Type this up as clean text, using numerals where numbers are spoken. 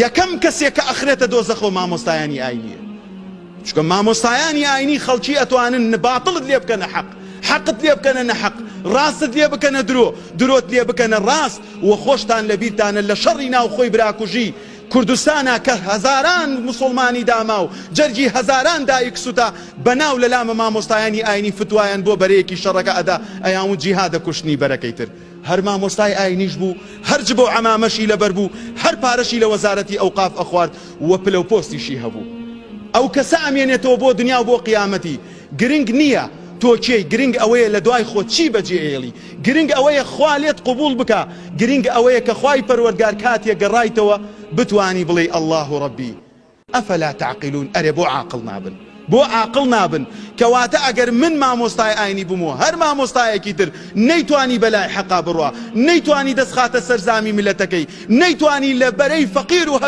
یەکەم کەسێک کە ئەخرێتە دۆزەخەوە مامۆستایانی ئاینیە. چونکە مامۆستایانی ئاینی خەڵکی ئەتوانن باتڵت لێ بکەنە حەق، حەقت لێ بکەنە نەحەق، ڕاستت لێ بکەنە درۆ، درۆت لێ بکەنە ڕاست. و خۆشتان لەبیرتانە لە شەڕی ناوخۆی براکوژی کوردستانە کە هەزاران مسلمانی داما و جەرگی هەزاران دایک سوتا بەناو لە لامە مامۆستایانی ئاینی فتوایان بۆ بەرەیەکی شەڕەکە ئەدا ئەیان و جیهادە کوشتنی بەرەکەیتر. هەر مامۆستای ئاینیش بوو، هەرج بۆ عەمامەشی لەبەر بوو، هەر پارەشی لە وەزارەتی ئەوقاف ئەخوارد و پلە و پۆستیشی هەبوو. ئەو کەسە ئەمێنێتەوە بۆ دنیا و بۆ قیامەتی. گرنگ نییە تۆ چێی، گرنگ ئەوەیە لە دوای خۆت چی بەجێ ئێڵی، گرنگ ئەوەیە خوا لێت قبول بکە، گرنگ ئەوەیە کە خوای پەروەردگار کاتێک گەڕایتەوە بتوانی بڵێ ئەڵڵاه ڕەبی ئەفەلا تعقیلون. ئەرێ بۆ عاقڵ نابن، بۆ عاقڵ نابن. کەواتە ئەگەر من مامۆستای ئاینی بمەوە هەر مامۆستایەکی تر نەیتوانی بەلای حەقا بڕوا، نەیتوانی دەستخاتە سەرزامی ملەتەکەی، نەیتوانی لە بەرەی فەقیر و